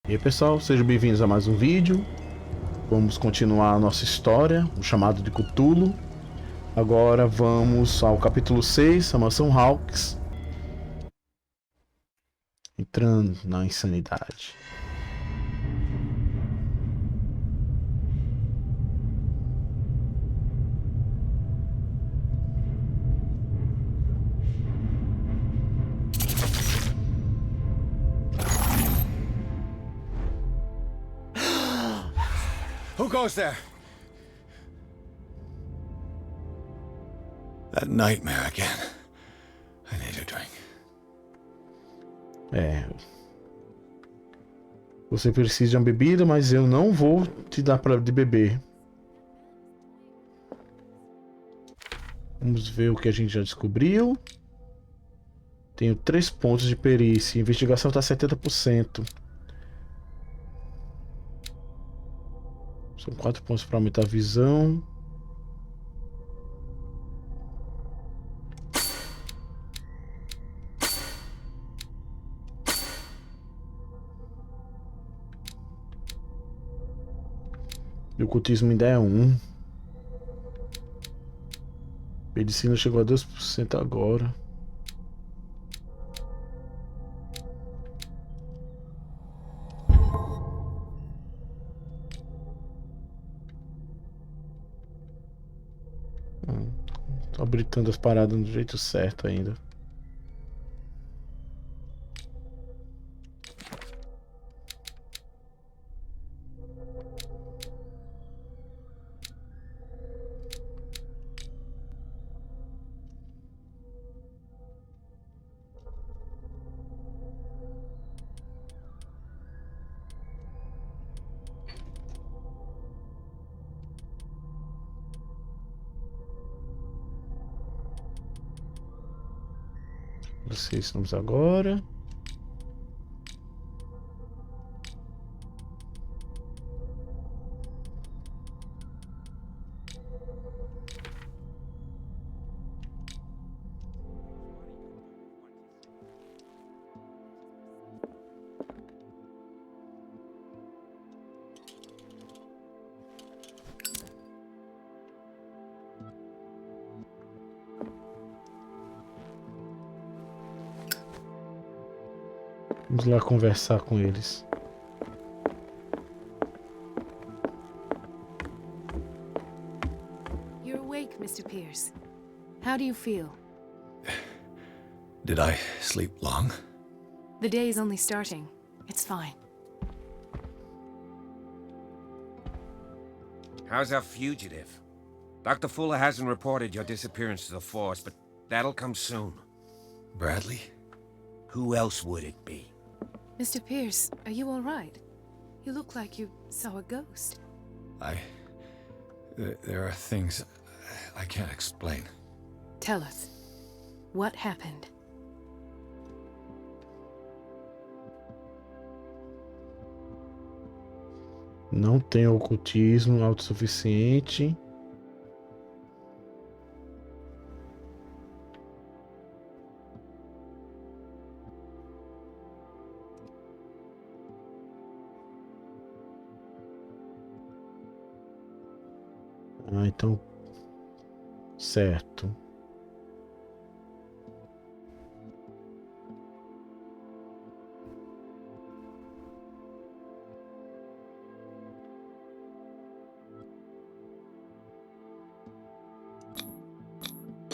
E aí pessoal, sejam bem-vindos a mais um vídeo. Vamos continuar a nossa história, o chamado de Cthulhu. Agora vamos ao capítulo 6, a mansão Hawks. Entrando na insanidade. Who goes there? That nightmare again. I need a drink. Você precisa de uma bebida, mas eu não vou te dar de beber. Vamos ver o que a gente já descobriu. Tenho 3 pontos de perícia. Investigação está 70%. São 4 pontos para aumentar a visão. E o ocultismo ainda é 1. Medicina chegou a 2% agora. Tô habilitando as paradas do jeito certo ainda. Estamos agora. Vamos lá conversar com eles. You're awake, Mr. Pierce. How do you feel? Did I sleep long? The day is only starting. It's fine. How's our fugitive? Dr. Fuller hasn't reported your disappearance to the force, but that'll come soon. Bradley? Who else would it be? Mr. Pierce, are you all right? You look like you saw a ghost. There are things I can't explain. Tell us. What happened? Não tenho ocultismo autossuficiente. Então, certo.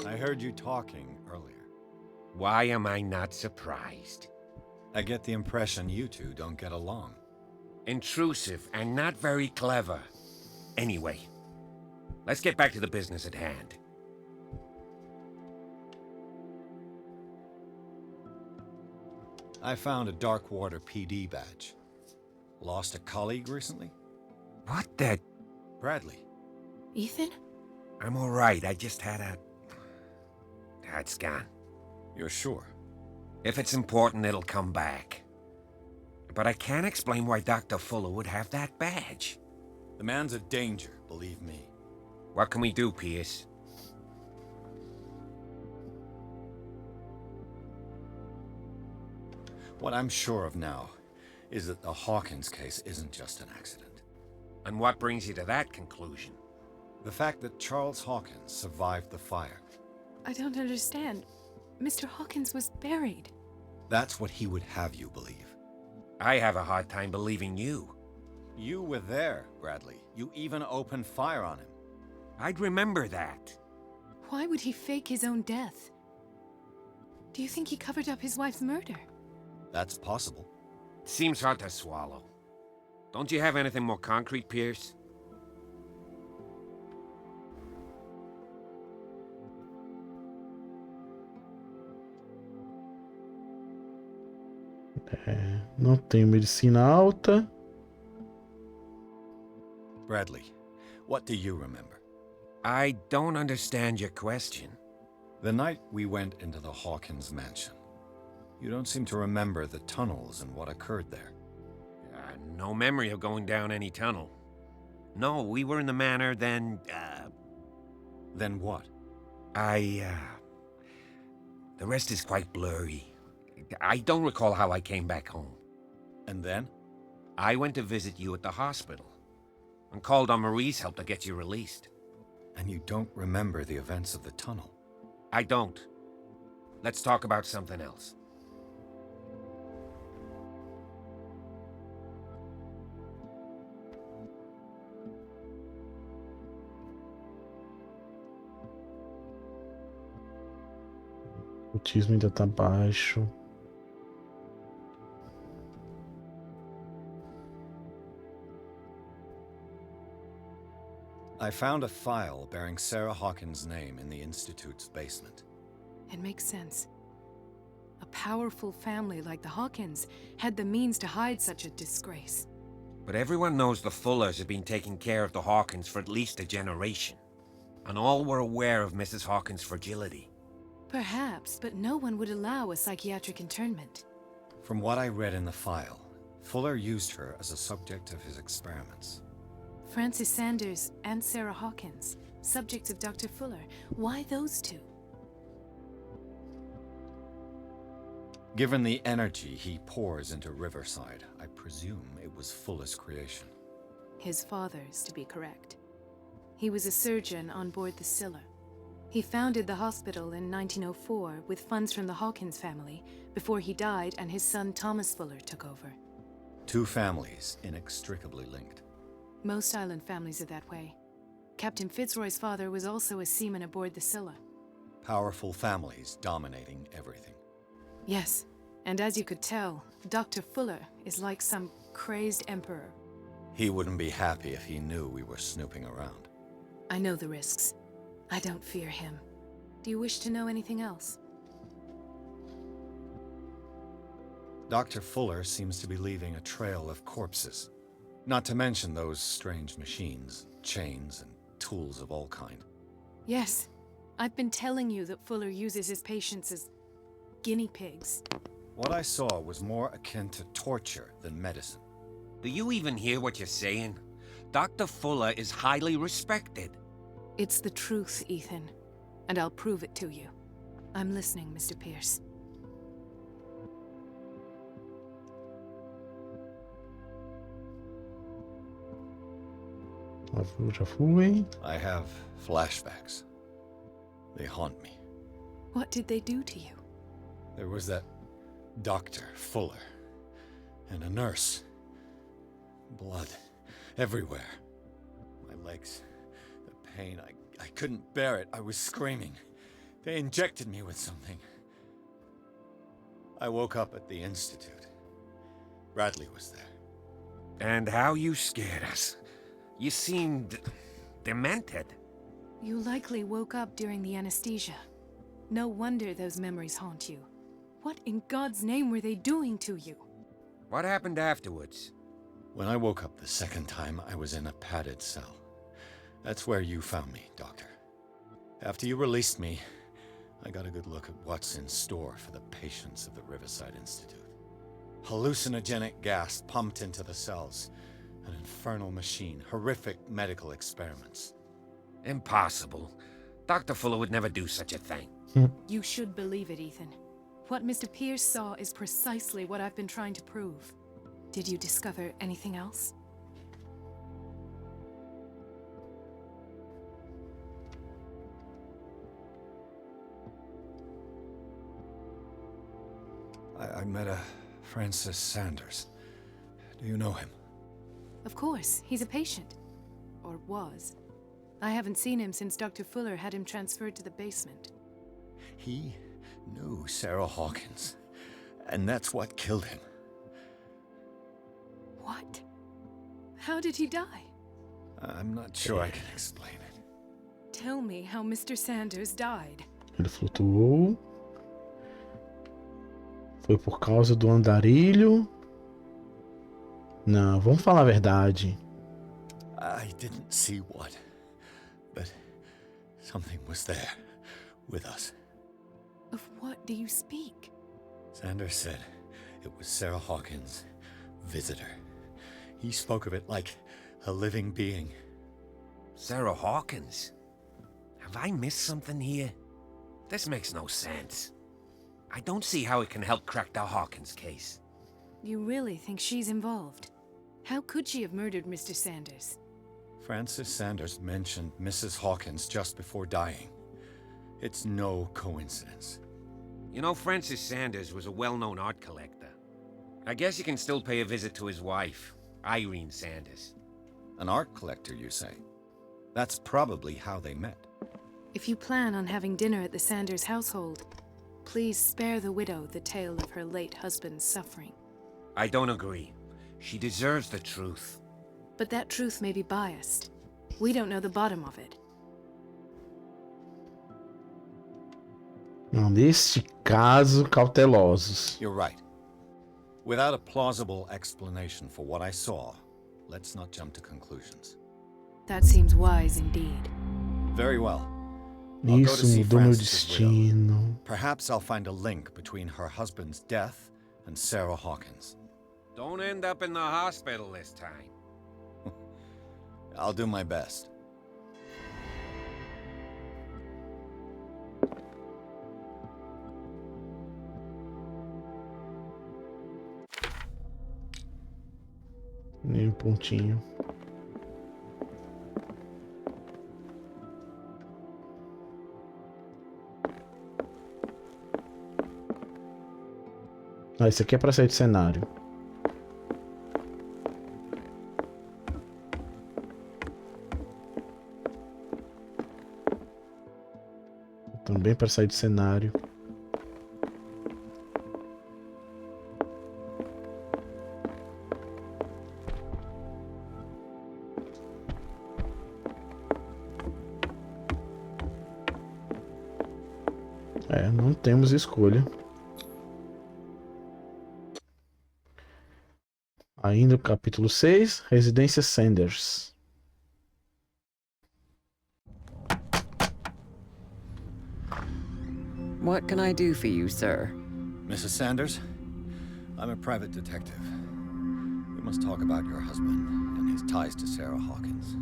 I heard you talking earlier. Why am I not surprised? I get the impression you two don't get along. Intrusive and not very clever. Anyway, let's get back to the business at hand. I found a Darkwater PD badge. Lost a colleague recently? What the? Bradley. Ethan? I'm all right. I just had a... It's gone. You're sure? If it's important, it'll come back. But I can't explain why Dr. Fuller would have that badge. The man's a danger, believe me. What can we do, Pierce? What I'm sure of now is that the Hawkins case isn't just an accident. And what brings you to that conclusion? The fact that Charles Hawkins survived the fire. I don't understand. Mr. Hawkins was buried. That's what he would have you believe. I have a hard time believing you. You were there, Bradley. You even opened fire on him. I'd remember that. Why would he fake his own death? Do you think he covered up his wife's murder? That's possible. Seems hard to swallow. Don't you have anything more concrete, Pierce? Não tenho medicina alta. Bradley, what do you remember? I don't understand your question. The night we went into the Hawkins mansion. You don't seem to remember the tunnels and what occurred there. No memory of going down any tunnel. No, we were in the manor, then, Then what? The rest is quite blurry. I don't recall how I came back home. And then? I went to visit you at the hospital, and called on Marie's help to get you released. And you don't remember the events of the tunnel? I don't. Let's talk about something else. O autismo ainda tá baixo. I found a file bearing Sarah Hawkins' name in the Institute's basement. It makes sense. A powerful family like the Hawkins had the means to hide such a disgrace. But everyone knows the Fullers have been taking care of the Hawkins for at least a generation. And all were aware of Mrs. Hawkins' fragility. Perhaps, but no one would allow a psychiatric internment. From what I read in the file, Fuller used her as a subject of his experiments. Francis Sanders and Sarah Hawkins, subjects of Dr. Fuller. Why those two? Given the energy he pours into Riverside, I presume it was Fuller's creation. His father's, to be correct. He was a surgeon on board the Scylla. He founded the hospital in 1904 with funds from the Hawkins family before he died and his son Thomas Fuller took over. Two families inextricably linked. Most island families are that way. Captain Fitzroy's father was also a seaman aboard the Scylla. Powerful families dominating everything. Yes, and as you could tell, Dr. Fuller is like some crazed emperor. He wouldn't be happy if he knew we were snooping around. I know the risks. I don't fear him. Do you wish to know anything else? Dr. Fuller seems to be leaving a trail of corpses. Not to mention those strange machines, chains, and tools of all kind. Yes. I've been telling you that Fuller uses his patients as guinea pigs. What I saw was more akin to torture than medicine. Do you even hear what you're saying? Dr. Fuller is highly respected. It's the truth, Ethan. And I'll prove it to you. I'm listening, Mr. Pierce. Já fui. I have flashbacks. They haunt me. What did they do to you? There was that Dr. Fuller and a nurse. Blood everywhere. My legs, the pain, I couldn't bear it. I was screaming. They injected me with something. I woke up at the Institute. Bradley was there. And how you scared us. You seemed demented. You likely woke up during the anesthesia. No wonder those memories haunt you. What in God's name were they doing to you? What happened afterwards? When I woke up the second time, I was in a padded cell. That's where you found me, Doctor. After you released me, I got a good look at what's in store for the patients of the Riverside Institute. Hallucinogenic gas pumped into the cells. An infernal machine, horrific medical experiments. Impossible. Dr. Fuller would never do such a thing. You should believe it, Ethan. What Mr. Pierce saw is precisely what I've been trying to prove. Did you discover anything else? I met a Francis Sanders. Do you know him? Of course, he's a patient. Or was. I haven't seen him since Dr. Fuller had him transferred to the basement. He knew Sarah Hawkins, and that's what killed him. What? How did he die? I'm not sure I can explain it. Tell me how Mr. Sanders died. Ele flutuou. Foi por causa do andarilho. Não, vamos falar a verdade. I didn't see what, but something was there with us. Of what do you speak? Sanders said it was Sarah Hawkins' visitor. He spoke of it like a living being. Sarah Hawkins? Have I missed something here? This makes no sense. I don't see how it can help crack the Hawkins case. You really think she's involved? How could she have murdered Mr. Sanders? Francis Sanders mentioned Mrs. Hawkins just before dying. It's no coincidence. You know, Francis Sanders was a well-known art collector. I guess you can still pay a visit to his wife, Irene Sanders. An art collector, you say? That's probably how they met. If you plan on having dinner at the Sanders household, please spare the widow the tale of her late husband's suffering. I don't agree. She deserves the truth. But that truth may be biased. We don't know the bottom of it. Neste caso, cautelosos. You're right. Without a plausible explanation for what I saw, let's not jump to conclusions. That seems wise indeed. Very well. I'll go to Isso see mudou meu Francis's widow. destino. Perhaps I'll find a link between her husband's death and Sarah Hawkins. Don't end up in the hospital this time. I'll do my best. Nem um pontinho. Ah, isso aqui é pra sair de cenário. Também para sair de cenário. É, não temos escolha. Ainda o capítulo 6, Residência Sanders. What can I do for you, sir? Mrs. Sanders, I'm a private detective. We must talk about your husband and his ties to Sarah Hawkins.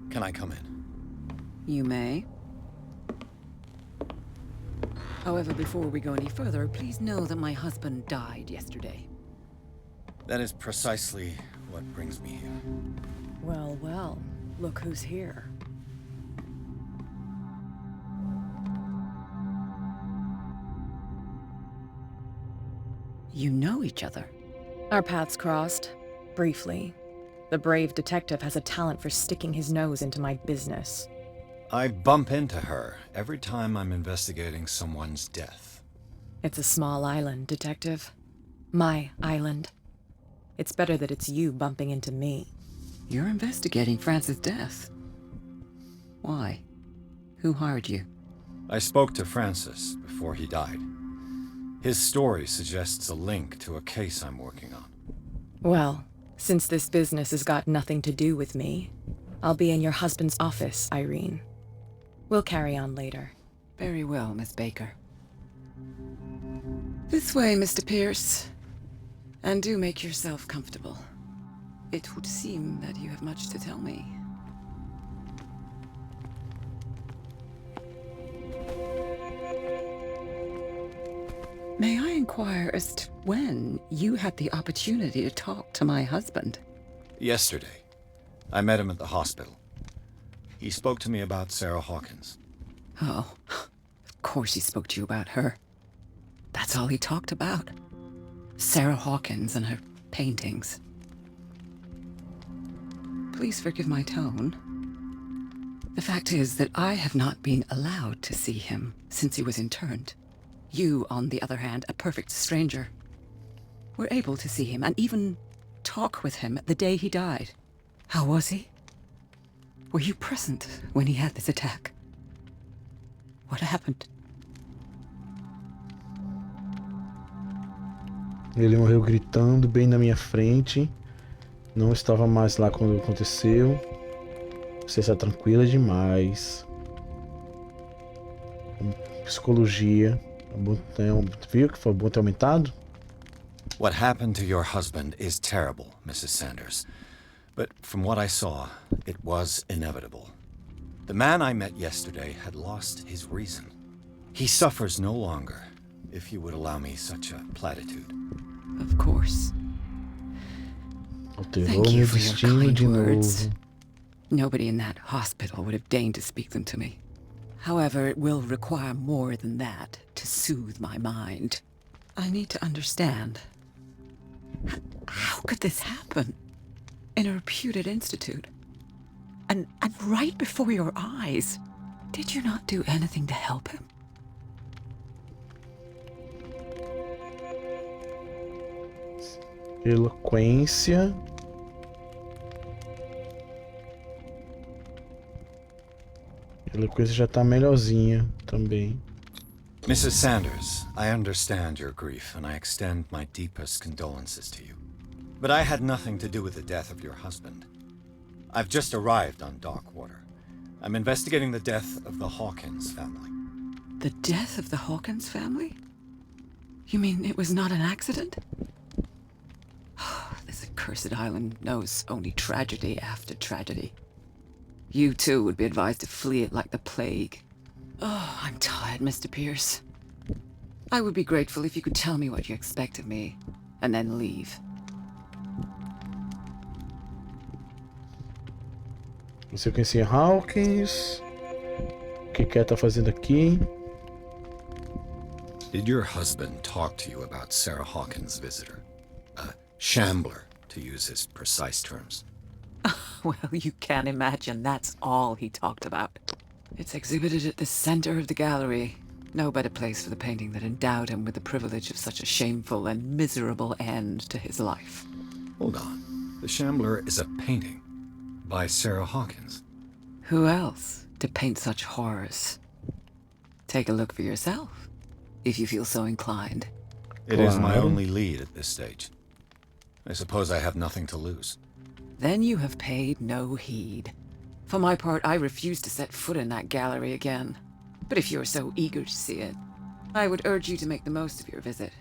Can I come in? You may. However, before we go any further, please know that my husband died yesterday. That is precisely what brings me here. Well, well, look who's here. You know each other. Our paths crossed, briefly. The brave detective has a talent for sticking his nose into my business. I bump into her every time I'm investigating someone's death. It's a small island, detective. My island. It's better that it's you bumping into me. You're investigating Francis' death. Why? Who hired you? I spoke to Francis before he died. His story suggests a link to a case I'm working on. Well, since this business has got nothing to do with me, I'll be in your husband's office, Irene. We'll carry on later. Very well, Miss Baker. This way, Mr. Pierce. And do make yourself comfortable. It would seem that you have much to tell me. May I inquire as to when you had the opportunity to talk to my husband? Yesterday, I met him at the hospital. He spoke to me about Sarah Hawkins. Oh, of course he spoke to you about her. That's all he talked about. Sarah Hawkins and her paintings. Please forgive my tone. The fact is that I have not been allowed to see him since he was interned. You, on the other hand, a perfect stranger, were able to see him and even talk with him the day he died. How was he? Were you present when he had this attack? What happened? Ele morreu gritando bem na minha frente. Não estava mais lá quando aconteceu. Você está tranquila demais. Psicologia. Viu que foi bom ter aumentado? What happened to your husband is terrible, Mrs. Sanders. But from what I saw, it was inevitable. The man I met yesterday had lost his reason. He suffers no longer, if you would allow me such a platitude. Of course. Alterou Thank you meu for your destino kind de words. novo. Nobody in that hospital would have deigned to speak them to me. However, it will require more than that to soothe my mind. I need to understand. How could this happen? In a reputed institute? And right before your eyes? Did you not do anything to help him? Eloquência. Eloquência já tá melhorzinha também. Mrs. Sanders, I understand your grief, and I extend my deepest condolences to you. But I had nothing to do with the death of your husband. I've just arrived on Dockwater. I'm investigating the death of the Hawkins family. The death of the Hawkins family? You mean it was not an accident? This accursed island knows only tragedy after tragedy. You too would be advised to flee it like the plague. Oh, I'm tired, Mr. Pierce. I would be grateful if you could tell me what you expect of me, and then leave. Você conhecia Hawkins? O que ela tá fazendo aqui? Did your husband talk to you about Sarah Hawkins' visitor? A shambler, to use his precise terms. Well, you can imagine that's all he talked about. It's exhibited at the center of the gallery. No better place for the painting that endowed him with the privilege of such a shameful and miserable end to his life. Hold on. The Shambler is a painting by Sarah Hawkins. Who else to paint such horrors? Take a look for yourself, if you feel so inclined. It is my Claro. only lead at this stage. I suppose I have nothing to lose. Then you have paid no heed. For my part, I refuse to set foot in that gallery again. But if you're so eager to see it, I would urge you to make the most of your visit.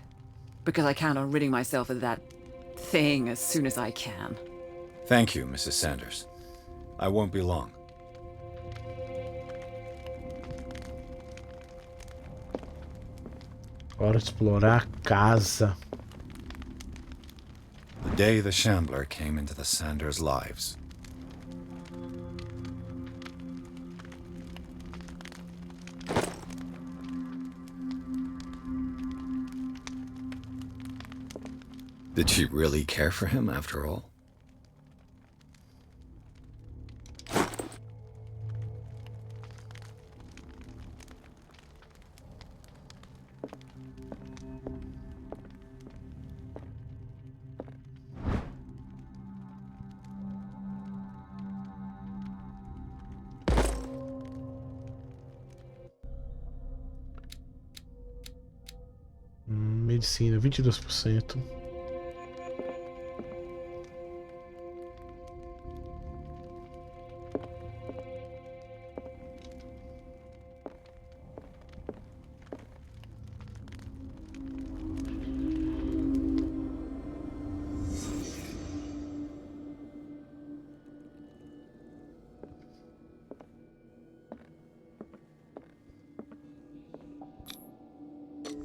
Because I count on ridding myself of that thing as soon as I can. Thank you, Mrs. Sanders. I won't be long. Bora explorar a casa. The day the Shambler came into the Sanders' lives. Did she really care for him after all? Medicina, 22%.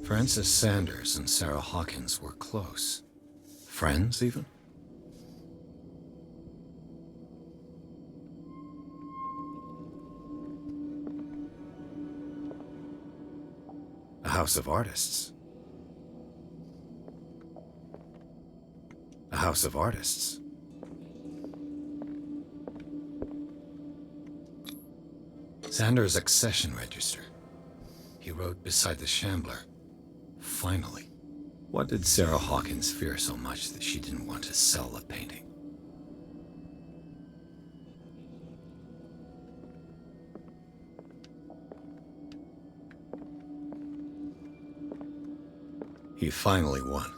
Francis Sanders and Sarah Hawkins were close. Friends, even? A house of artists. A house of artists. Sanders' accession register. He wrote beside the Shambler. Finally. What did Sarah Hawkins fear so much that she didn't want to sell the painting? He finally won.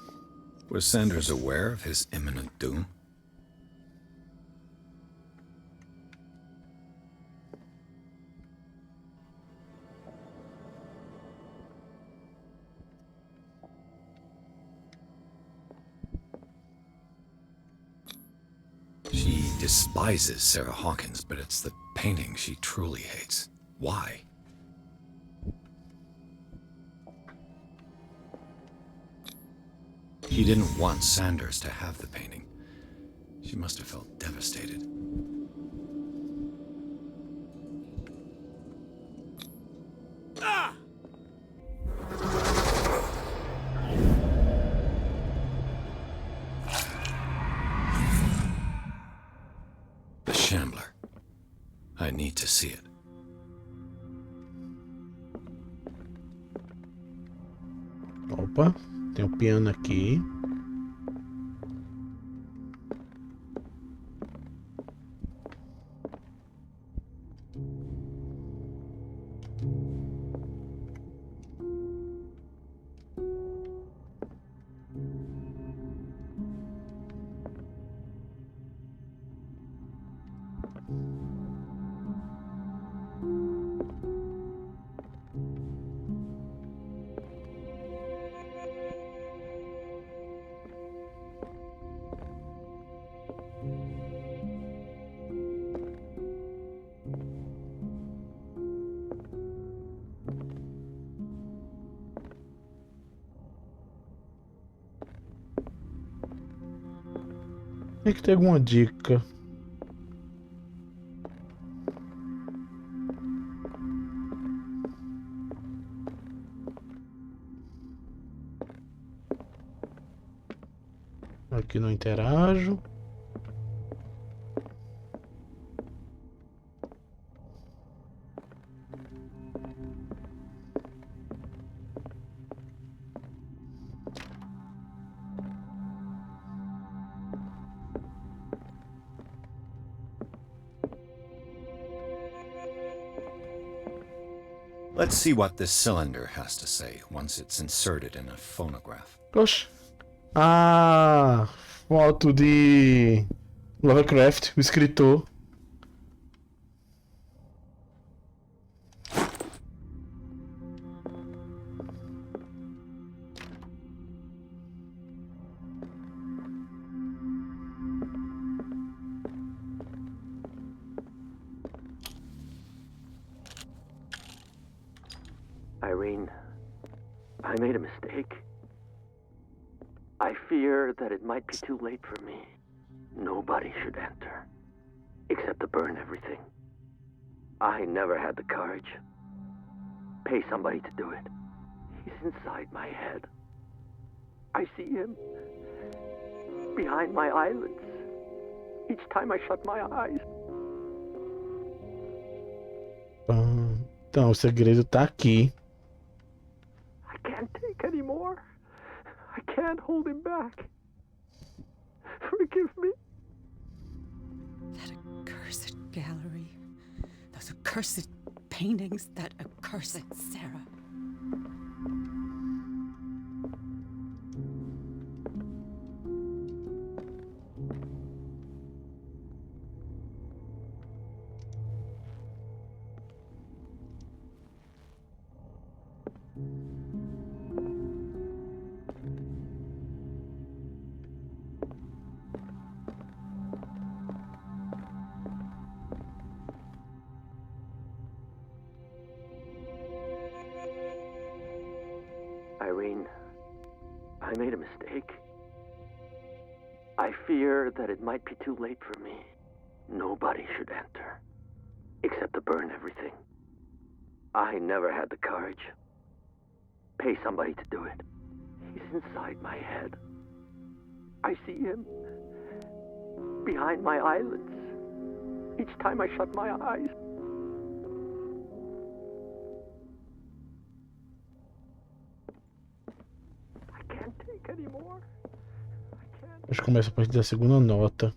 Was Sanders aware of his imminent doom? She despises Sarah Hawkins, but it's the painting she truly hates. Why? He didn't want Sanders to have the painting. She must have felt devastated. Ah! The Shambler. I need to see it. Opa, tem um piano aqui. Tem que ter alguma dica. Aqui não interajo. Let's see what this cylinder has to say once it's inserted in a phonograph. Oxe. Ah, foto de Lovecraft, o escritor. Irene, I made a mistake. I fear that it might be too late for me. Nobody should enter, except to burn everything. I never had the courage. Pay somebody to do it. He's inside my head. I see him behind my eyelids each time I shut my eyes. Então, o segredo tá aqui. I can't take any more. I can't hold him back. Forgive me. That accursed gallery. Those accursed paintings. That accursed Sarah. made a mistake. I fear that it might be too late for me. Nobody should enter, except to burn everything. I never had the courage. Pay somebody to do it. He's inside my head. I see him behind my eyelids each time I shut my eyes. I can't take anymore. I can't. A gente começa a partir da segunda nota.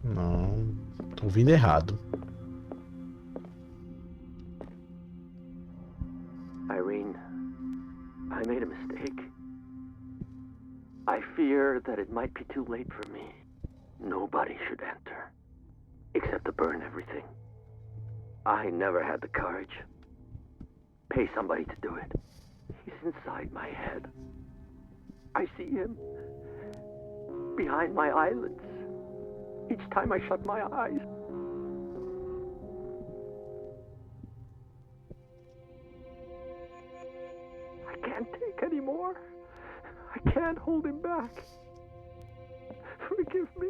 Não, tô ouvindo errado. Irene, I made a mistake. I fear that it might be too late for me. Nobody should enter, except to burn everything. I never had the courage. Pay somebody to do it. He's inside my head. I see him behind my eyelids each time I shut my eyes. I can't take anymore. I can't hold him back. Forgive me.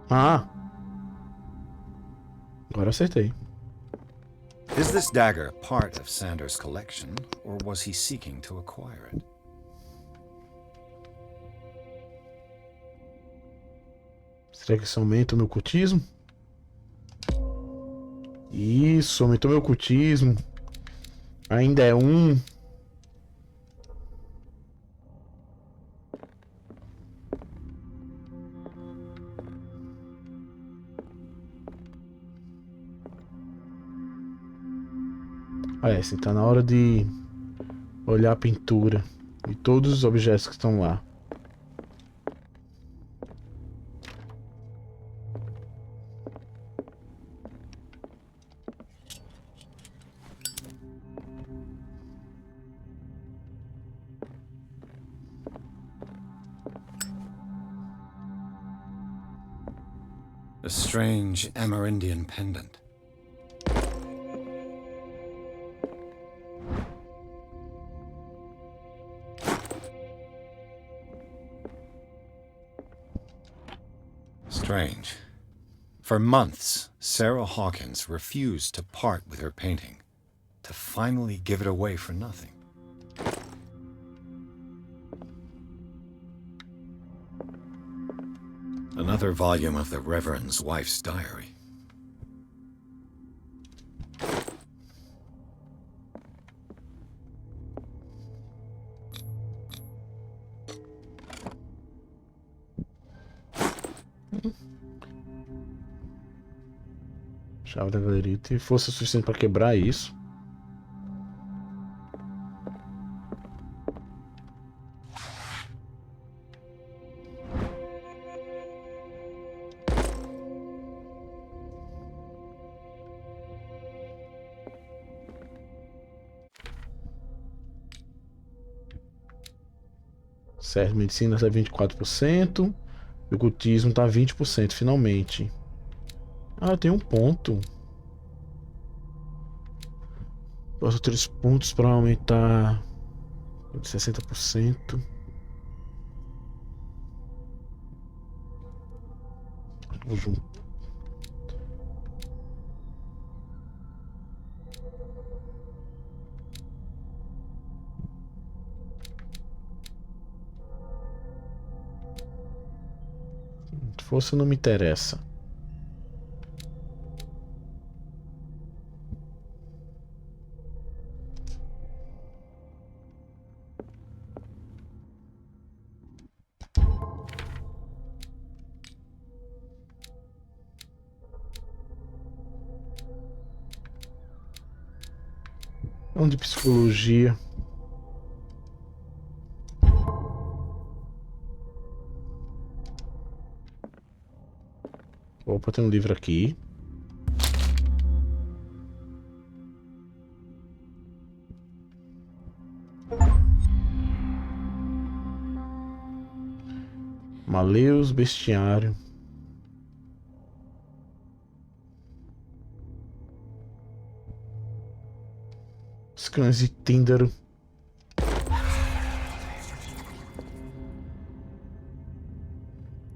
Ah! Agora acertei. Is this dagger part of Sanders' collection, or was he seeking to acquire it? Será que isso aumenta o meu cultismo? Isso, aumentou meu cultismo. Ainda é 1. Ah, é, assim, tá na hora de olhar a pintura e todos os objetos que estão lá. A strange Amerindian pendant. Strange. For months, Sarah Hawkins refused to part with her painting, to finally give it away for nothing. Another volume of the Reverend's wife's diary. Chave da galeria. Tem força suficiente para quebrar isso. Certo, medicina está 24%. E o cultismo está 20%, finalmente. Ah, eu tenho um ponto. Posso 3 pontos para aumentar 60%. Vou juntar. Força não me interessa. Vamos de psicologia. Opa, tem um livro aqui. Maleus, bestiário. Os cães de Tíndaro.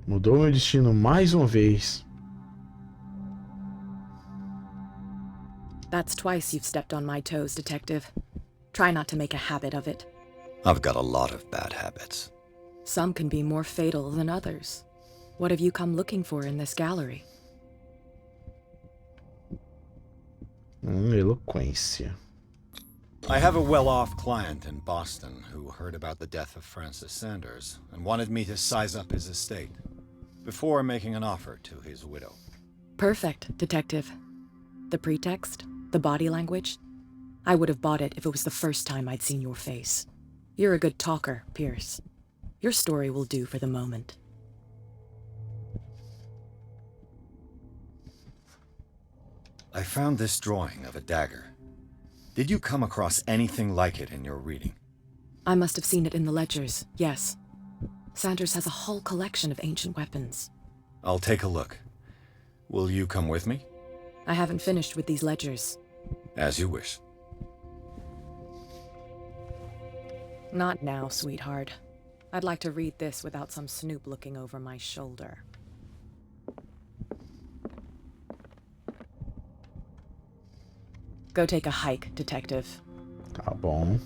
Mudou meu destino mais uma vez. That's twice you've stepped on my toes, Detective. Try not to make a habit of it. I've got a lot of bad habits. Some can be more fatal than others. What have you come looking for in this gallery? Eloquência. I have a well-off client in Boston who heard about the death of Francis Sanders and wanted me to size up his estate before making an offer to his widow. Perfect, Detective. The pretext? The body language? I would have bought it if it was the first time I'd seen your face. You're a good talker, Pierce. Your story will do for the moment. I found this drawing of a dagger. Did you come across anything like it in your reading? I must have seen it in the ledgers, yes. Sanders has a whole collection of ancient weapons. I'll take a look. Will you come with me? I haven't finished with these ledgers. As you wish. Not now, sweetheart. I'd like to read this without some snoop looking over my shoulder. Go take a hike, Detective. Tá bom.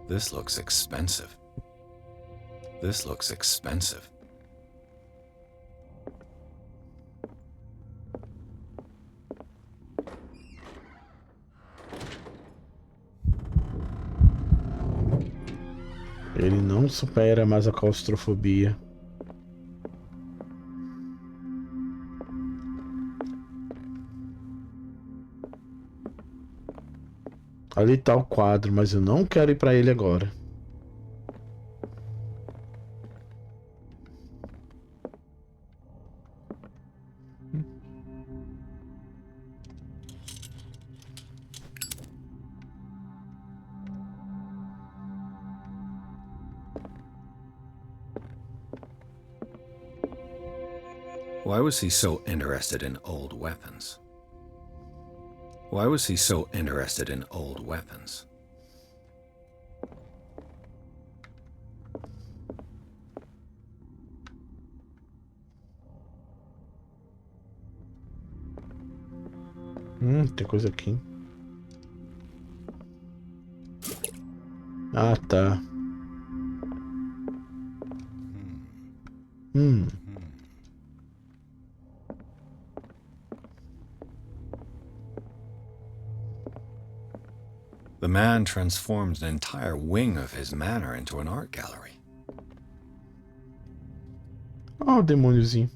This looks expensive. This looks expensive. Ele não supera mais a claustrofobia. Ali tá o quadro, mas eu não quero ir pra ele agora. Why was he so interested in old weapons? Why was he so interested in old weapons? Tem coisa aqui. Ah, tá. The man transformed an entire wing of his manor into an art gallery. Ó, o demôniozinho.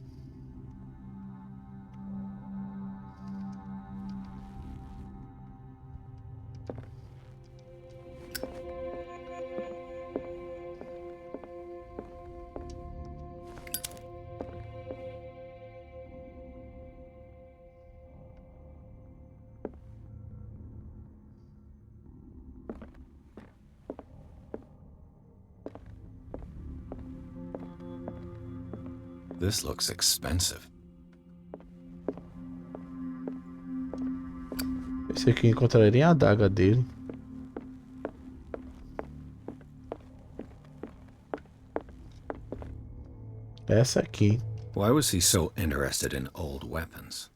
This looks expensive. Esse aqui encontraria a adaga dele. Essa aqui. Why was he so interested in old weapons?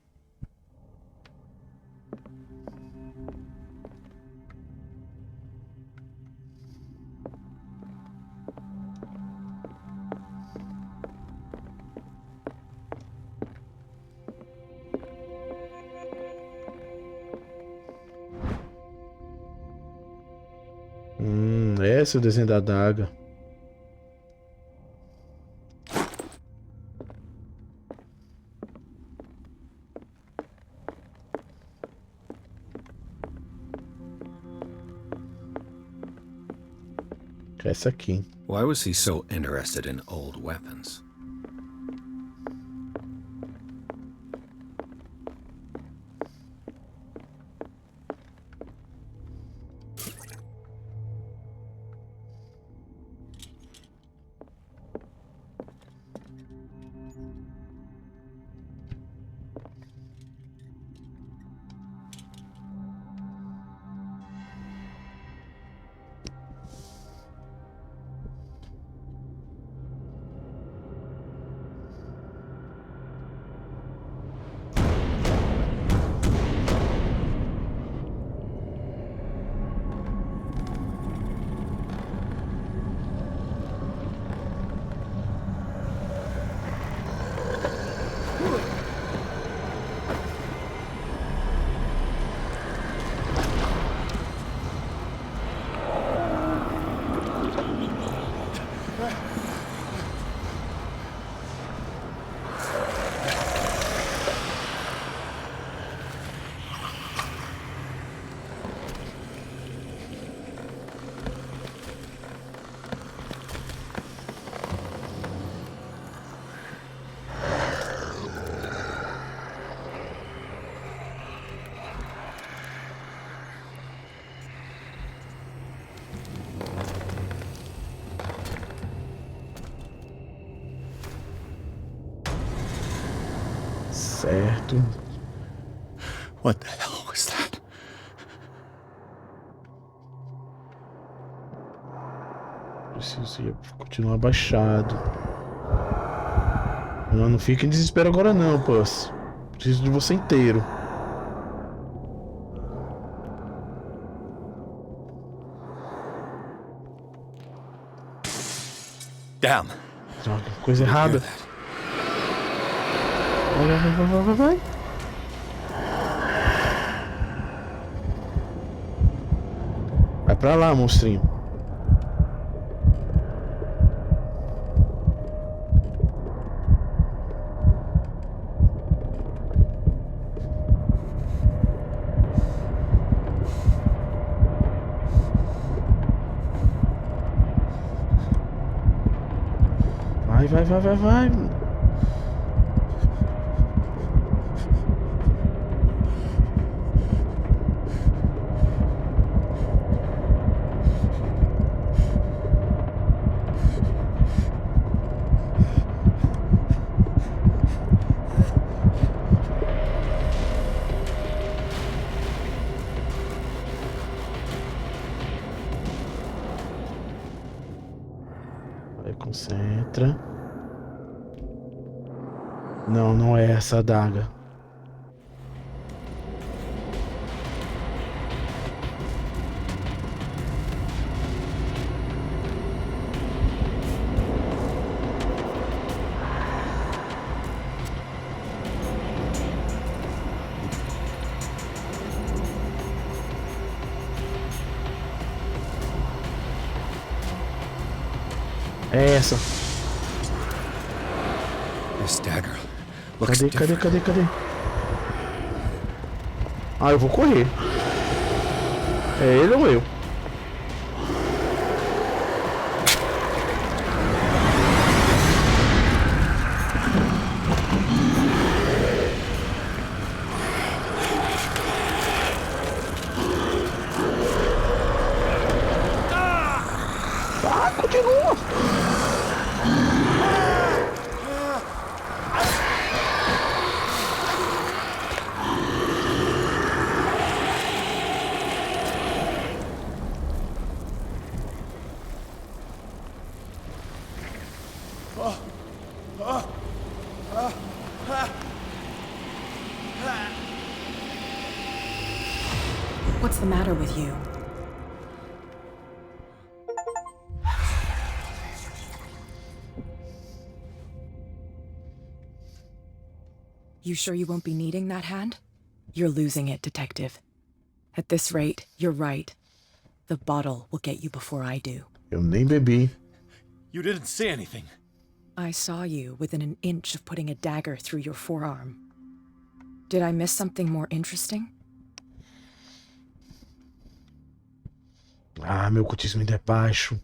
Esse é o desenho da adaga. Essa aqui. Why was he so interested in old weapons? Certo. What the hell was that? Preciso continuar abaixado. Não fique em desespero agora não, Puss. Preciso de você inteiro. Damn. Droga, coisa errada. Vai. Vai pra lá, monstrinho. Vai. Vai, concentra. Não é essa adaga. É essa. This dagger looks Cadê? Ah, eu vou correr. É ele ou eu? Ah, continua! What's the matter with you? You sure you won't be needing that hand? You're losing it, Detective. At this rate, you're right. The bottle will get you before I do. Eu nem bebi. You didn't see anything. I saw you within an inch of putting a dagger through your forearm. Did I miss something more interesting? Ah, meu cultismo ainda é baixo.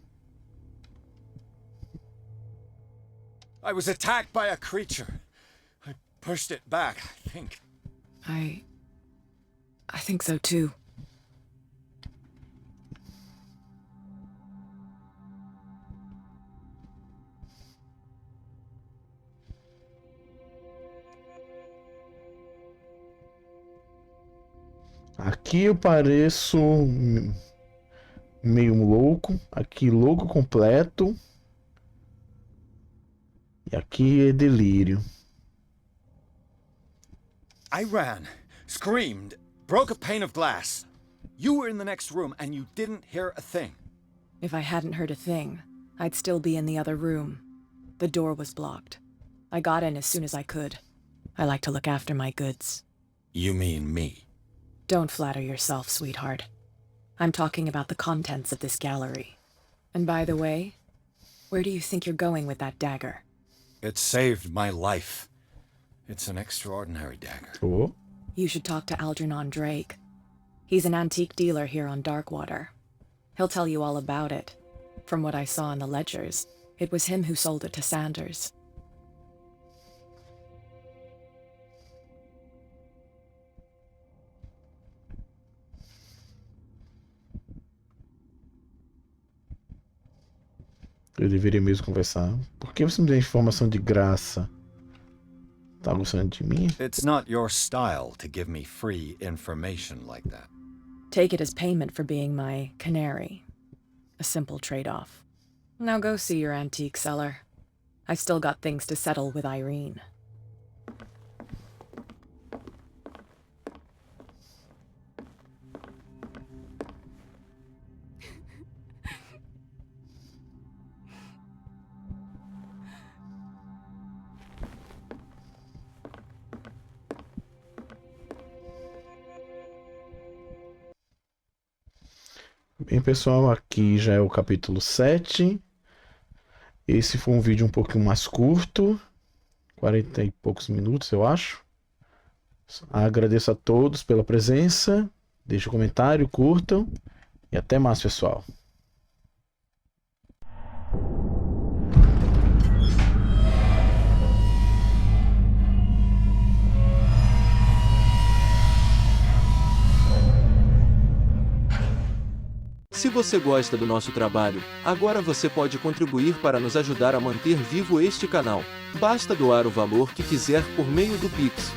I was attacked by a creature. I pushed it back, I think. I think so too. Aqui eu pareço meio louco. Aqui louco completo. E aqui é delírio. I ran, screamed, broke a pane of glass. You were in the next room and you didn't hear a thing. If I hadn't heard a thing, I'd still be in the other room. The door was blocked. I got in as soon as I could. I like to look after my goods. You mean me? Don't flatter yourself, sweetheart. I'm talking about the contents of this gallery. And by the way, where do you think you're going with that dagger? It saved my life. It's an extraordinary dagger. Oh. You should talk to Algernon Drake. He's an antique dealer here on Darkwater. He'll tell you all about it. From what I saw in the ledgers, it was him who sold it to Sanders. Eu deveria mesmo conversar. Por que você me deu informação de graça? Tá gostando de mim? It's not your style to give me free information like that. Take it as payment for being my canary. A simple trade-off. Now go see your antique seller. I've still got things to settle with Irene. Bem, pessoal, aqui já é o capítulo 7. Esse foi um vídeo um pouquinho mais curto, 40 e poucos minutos, eu acho. Agradeço a todos pela presença. Deixem um comentário, curtam e até mais, pessoal. Se você gosta do nosso trabalho, agora você pode contribuir para nos ajudar a manter vivo este canal. Basta doar o valor que quiser por meio do Pix.